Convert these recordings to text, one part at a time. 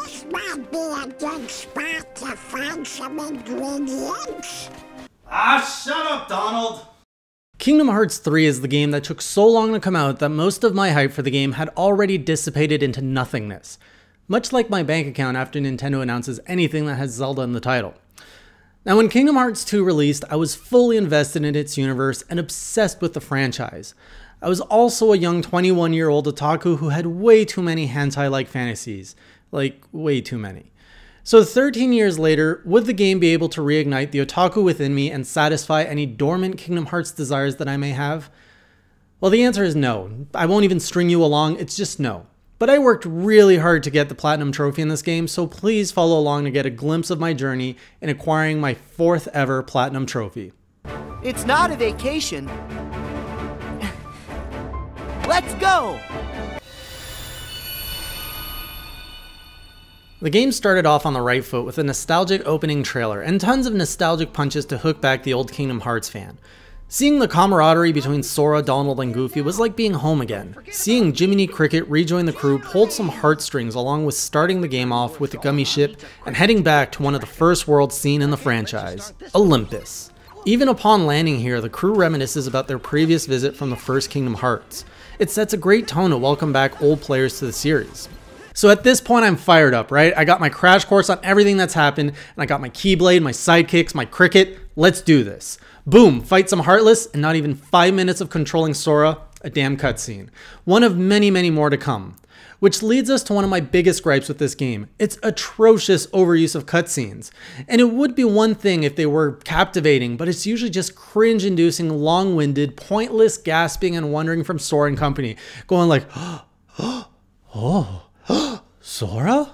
This might be a good spot to find some ingredients. Ah, shut up, Donald! Kingdom Hearts 3 is the game that took so long to come out that most of my hype for the game had already dissipated into nothingness. Much like my bank account after Nintendo announces anything that has Zelda in the title. Now when Kingdom Hearts 2 released, I was fully invested in its universe and obsessed with the franchise. I was also a young 21-year-old otaku who had way too many hentai-like fantasies. Like, way too many. So 13 years later, would the game be able to reignite the otaku within me and satisfy any dormant Kingdom Hearts desires that I may have? Well, the answer is no. I won't even string you along, it's just no. But I worked really hard to get the Platinum Trophy in this game, so please follow along to get a glimpse of my journey in acquiring my 4th ever Platinum Trophy. It's not a vacation. Let's go! The game started off on the right foot with a nostalgic opening trailer and tons of nostalgic punches to hook back the old Kingdom Hearts fan. Seeing the camaraderie between Sora, Donald, and Goofy was like being home again. Seeing Jiminy Cricket rejoin the crew pulled some heartstrings along with starting the game off with the gummy ship and heading back to one of the first worlds seen in the franchise, Olympus. Even upon landing here, the crew reminisces about their previous visit from the first Kingdom Hearts. It sets a great tone to welcome back old players to the series. So at this point I'm fired up, right? I got my crash course on everything that's happened, and I got my Keyblade, my sidekicks, my cricket. Let's do this. Boom, fight some Heartless, and not even 5 minutes of controlling Sora, a damn cutscene. One of many, many more to come. Which leads us to one of my biggest gripes with this game. It's atrocious overuse of cutscenes. And it would be one thing if they were captivating, but it's usually just cringe-inducing, long-winded, pointless gasping and wondering from Sora and company, going like, oh. Sora?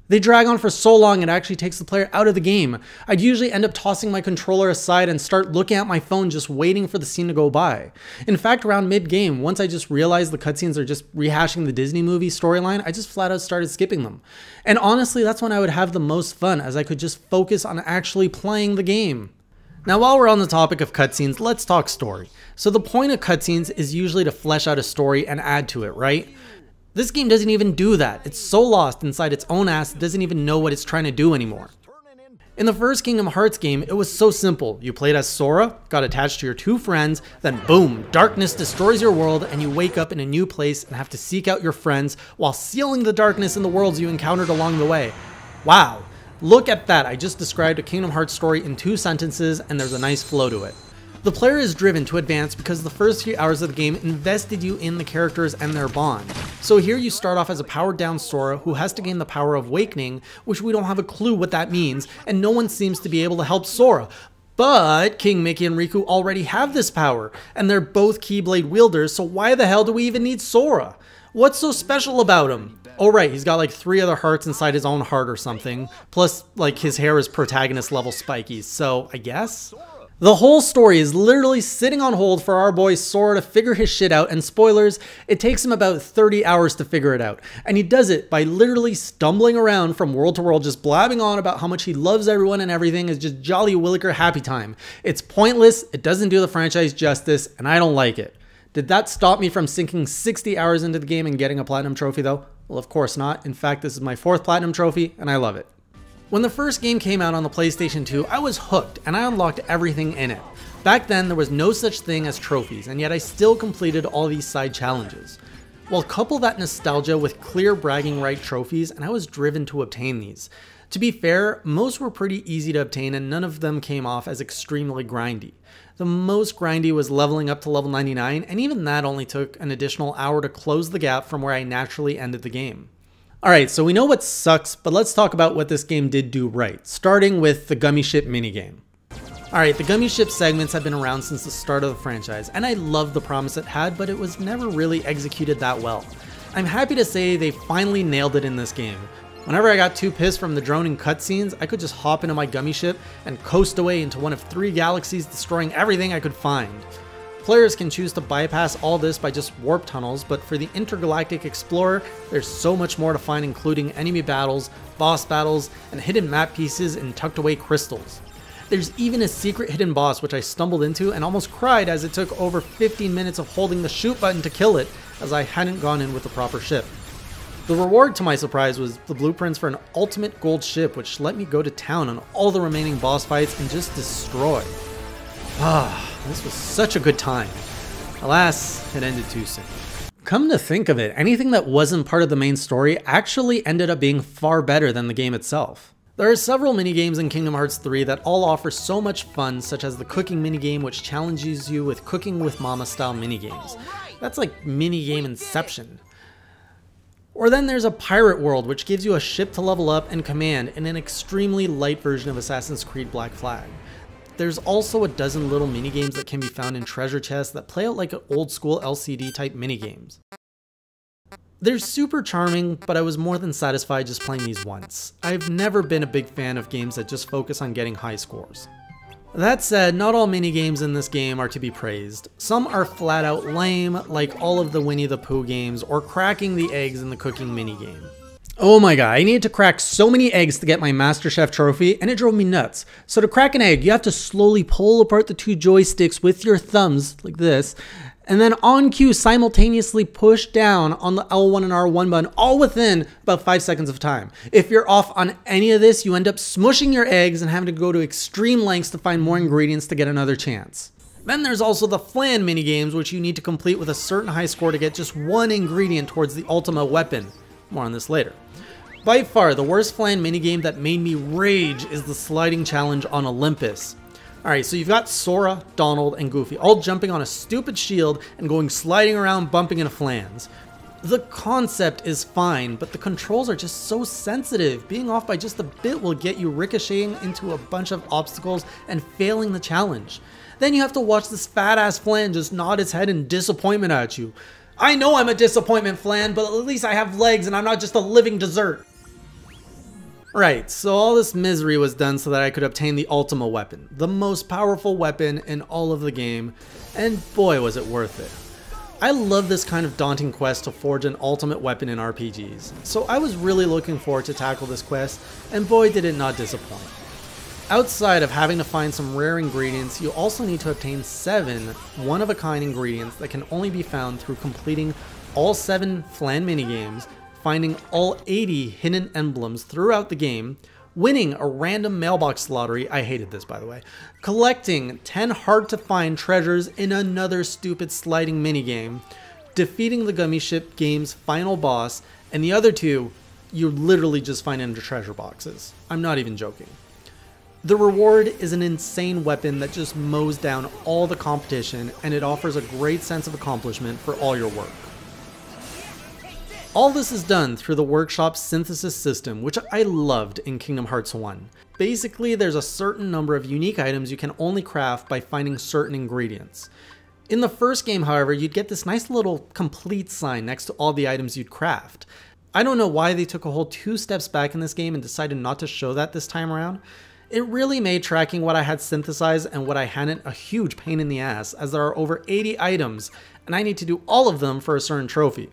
They drag on for so long it actually takes the player out of the game. I'd usually end up tossing my controller aside and start looking at my phone just waiting for the scene to go by. In fact, around mid-game, once I just realized the cutscenes are just rehashing the Disney movie storyline, I just flat out started skipping them. And honestly, that's when I would have the most fun, as I could just focus on actually playing the game. Now while we're on the topic of cutscenes, let's talk story. So the point of cutscenes is usually to flesh out a story and add to it, right? This game doesn't even do that. It's so lost inside its own ass it doesn't even know what it's trying to do anymore. In the first Kingdom Hearts game, it was so simple. You played as Sora, got attached to your 2 friends, then boom, darkness destroys your world and you wake up in a new place and have to seek out your friends while sealing the darkness in the worlds you encountered along the way. Wow, look at that. I just described a Kingdom Hearts story in 2 sentences and there's a nice flow to it. The player is driven to advance because the first few hours of the game invested you in the characters and their bond. So here you start off as a powered down Sora who has to gain the power of Awakening, which we don't have a clue what that means, and no one seems to be able to help Sora. But King Mickey and Riku already have this power, and they're both Keyblade wielders, so why the hell do we even need Sora? What's so special about him? Oh right, he's got like 3 other hearts inside his own heart or something, plus like his hair is protagonist level spiky, so I guess? The whole story is literally sitting on hold for our boy Sora to figure his shit out, and spoilers, it takes him about 30 hours to figure it out. And he does it by literally stumbling around from world to world, just blabbing on about how much he loves everyone and everything is just jolly williker happy time. It's pointless, it doesn't do the franchise justice, and I don't like it. Did that stop me from sinking 60 hours into the game and getting a Platinum Trophy though? Well, of course not. In fact, this is my 4th Platinum Trophy, and I love it. When the first game came out on the PlayStation 2, I was hooked and I unlocked everything in it. Back then, there was no such thing as trophies, and yet I still completed all these side challenges. Well, couple that nostalgia with clear bragging right trophies, and I was driven to obtain these. To be fair, most were pretty easy to obtain and none of them came off as extremely grindy. The most grindy was leveling up to level 99, and even that only took an additional hour to close the gap from where I naturally ended the game. Alright, so we know what sucks, but let's talk about what this game did do right, starting with the Gummy Ship minigame. Alright, the Gummy Ship segments have been around since the start of the franchise, and I love the promise it had, but it was never really executed that well. I'm happy to say they finally nailed it in this game. Whenever I got too pissed from the droning cutscenes, I could just hop into my Gummy Ship and coast away into one of 3 galaxies, destroying everything I could find. Players can choose to bypass all this by just warp tunnels, but for the intergalactic explorer, there's so much more to find, including enemy battles, boss battles, and hidden map pieces and tucked away crystals. There's even a secret hidden boss which I stumbled into and almost cried as it took over 15 minutes of holding the shoot button to kill it, as I hadn't gone in with the proper ship. The reward, to my surprise, was the blueprints for an ultimate gold ship, which let me go to town on all the remaining boss fights and just destroy. This was such a good time. Alas, it ended too soon. Come to think of it, anything that wasn't part of the main story actually ended up being far better than the game itself. There are several minigames in Kingdom Hearts 3 that all offer so much fun, such as the cooking minigame, which challenges you with cooking with mama style minigames. That's like minigame inception. Or then there's a pirate world, which gives you a ship to level up and command in an extremely light version of Assassin's Creed Black Flag. There's also a dozen little minigames that can be found in treasure chests that play out like old school LCD type minigames. They're super charming, but I was more than satisfied just playing these once. I've never been a big fan of games that just focus on getting high scores. That said, not all minigames in this game are to be praised. Some are flat out lame, like all of the Winnie the Pooh games or cracking the eggs in the cooking minigame. Oh my god, I needed to crack so many eggs to get my MasterChef trophy, and it drove me nuts. So to crack an egg, you have to slowly pull apart the two joysticks with your thumbs, like this, and then on cue simultaneously push down on the L1 and R1 button, all within about 5 seconds of time. If you're off on any of this, you end up smushing your eggs and having to go to extreme lengths to find more ingredients to get another chance. Then there's also the flan minigames, which you need to complete with a certain high score to get just one ingredient towards the ultimate weapon. More on this later. By far, the worst flan minigame that made me rage is the sliding challenge on Olympus. Alright, so you've got Sora, Donald, and Goofy all jumping on a stupid shield and going sliding around bumping into flans. The concept is fine, but the controls are just so sensitive. Being off by just a bit will get you ricocheting into a bunch of obstacles and failing the challenge. Then you have to watch this fat ass flan just nod its head in disappointment at you. I know I'm a disappointment, flan, but at least I have legs and I'm not just a living dessert. Right, so all this misery was done so that I could obtain the Ultima weapon, the most powerful weapon in all of the game, and boy was it worth it. I love this kind of daunting quest to forge an ultimate weapon in RPGs, so I was really looking forward to tackle this quest, and boy did it not disappoint. Outside of having to find some rare ingredients, you also need to obtain 7 one-of-a-kind ingredients that can only be found through completing all 7 flan minigames, finding all 80 hidden emblems throughout the game, winning a random mailbox lottery, I hated this by the way, collecting 10 hard to find treasures in another stupid sliding minigame, defeating the Gummy Ship game's final boss, and the other 2 you literally just find in the treasure boxes. I'm not even joking. The reward is an insane weapon that just mows down all the competition, and it offers a great sense of accomplishment for all your work. All this is done through the workshop's synthesis system, which I loved in Kingdom Hearts 1. Basically, there's a certain number of unique items you can only craft by finding certain ingredients. In the first game, however, you'd get this nice little complete sign next to all the items you'd craft. I don't know why they took a whole 2 steps back in this game and decided not to show that this time around. It really made tracking what I had synthesized and what I hadn't a huge pain in the ass, as there are over 80 items, and I need to do all of them for a certain trophy.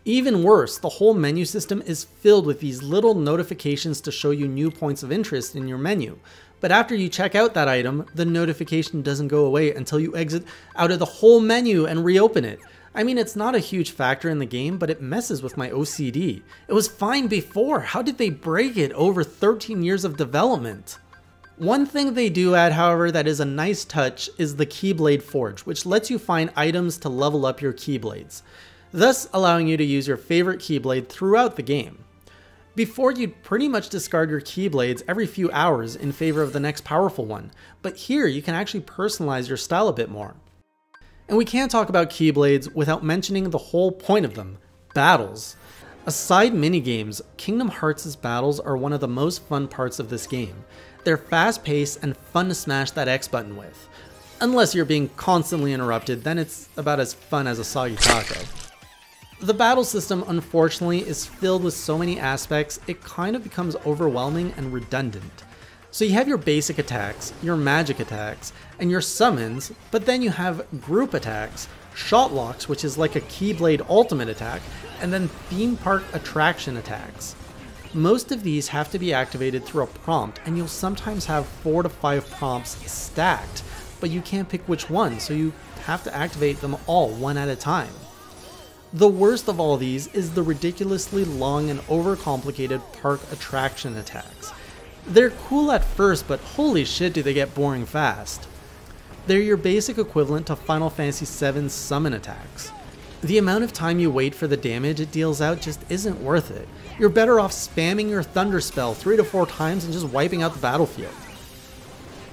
Even worse, the whole menu system is filled with these little notifications to show you new points of interest in your menu. But after you check out that item, the notification doesn't go away until you exit out of the whole menu and reopen it. I mean, it's not a huge factor in the game, but it messes with my OCD. It was fine before. How did they break it over 13 years of development? One thing they do add, however, that is a nice touch is the Keyblade Forge, which lets you find items to level up your Keyblades, thus allowing you to use your favorite Keyblade throughout the game. Before, you'd pretty much discard your Keyblades every few hours in favor of the next powerful one, but here you can actually personalize your style a bit more. And we can't talk about Keyblades without mentioning the whole point of them, battles. Aside minigames, Kingdom Hearts' battles are one of the most fun parts of this game. They're fast-paced and fun to smash that X button with. Unless you're being constantly interrupted, then it's about as fun as a soggy taco. The battle system, unfortunately, is filled with so many aspects, it kind of becomes overwhelming and redundant. So you have your basic attacks, your magic attacks, and your summons, but then you have group attacks, shot locks, which is like a Keyblade ultimate attack, and then theme park attraction attacks. Most of these have to be activated through a prompt, and you'll sometimes have 4 to 5 prompts stacked, but you can't pick which one, so you have to activate them all one at a time. The worst of all these is the ridiculously long and overcomplicated park attraction attacks. They're cool at first, but holy shit do they get boring fast. They're your basic equivalent to Final Fantasy VII's summon attacks. The amount of time you wait for the damage it deals out just isn't worth it. You're better off spamming your Thunder Spell 3 to 4 times and just wiping out the battlefield.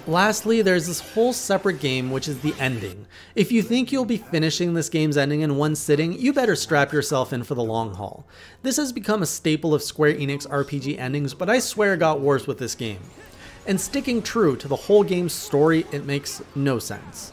Lastly, there's this whole separate game, which is the ending. If you think you'll be finishing this game's ending in one sitting, you better strap yourself in for the long haul. This has become a staple of Square Enix RPG endings, but I swear it got worse with this game. And sticking true to the whole game's story, it makes no sense.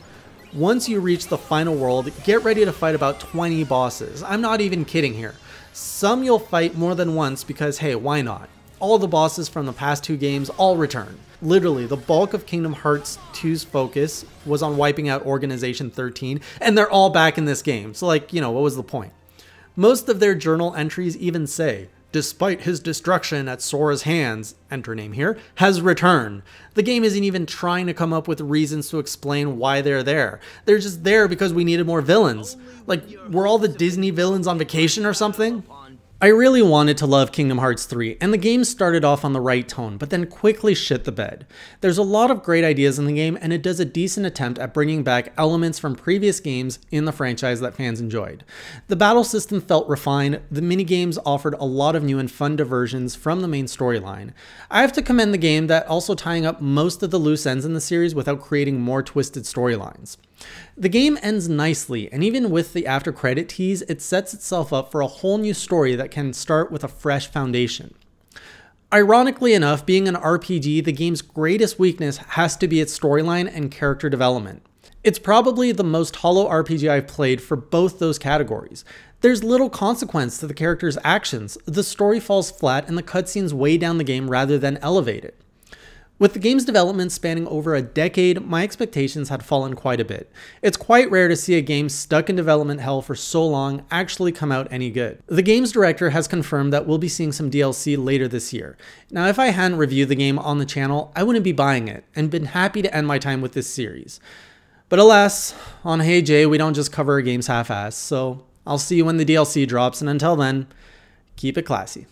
Once you reach the final world, get ready to fight about 20 bosses. I'm not even kidding here. Some you'll fight more than once because hey, why not? All the bosses from the past 2 games all return. Literally, the bulk of Kingdom Hearts 2's focus was on wiping out Organization 13, and they're all back in this game, so like, what was the point? Most of their journal entries even say, despite his destruction at Sora's hands, enter name here, has returned. The game isn't even trying to come up with reasons to explain why they're there. They're just there because we needed more villains. Like, were all the Disney villains on vacation or something? I really wanted to love Kingdom Hearts 3, and the game started off on the right tone, but then quickly shit the bed. There's a lot of great ideas in the game, and it does a decent attempt at bringing back elements from previous games in the franchise that fans enjoyed. The battle system felt refined, the minigames offered a lot of new and fun diversions from the main storyline. I have to commend the game that also tying up most of the loose ends in the series without creating more twisted storylines. The game ends nicely, and even with the after credit tease, it sets itself up for a whole new story that can start with a fresh foundation. Ironically enough, being an RPG, the game's greatest weakness has to be its storyline and character development. It's probably the most hollow RPG I've played for both those categories. There's little consequence to the character's actions, the story falls flat, and the cutscenes weigh down the game rather than elevate it. With the game's development spanning over a decade, my expectations had fallen quite a bit. It's quite rare to see a game stuck in development hell for so long actually come out any good. The game's director has confirmed that we'll be seeing some DLC later this year. Now, if I hadn't reviewed the game on the channel, I wouldn't be buying it, and been happy to end my time with this series. But alas, on Hey Jay, we don't just cover our games half-assed, so I'll see you when the DLC drops, and until then, keep it classy.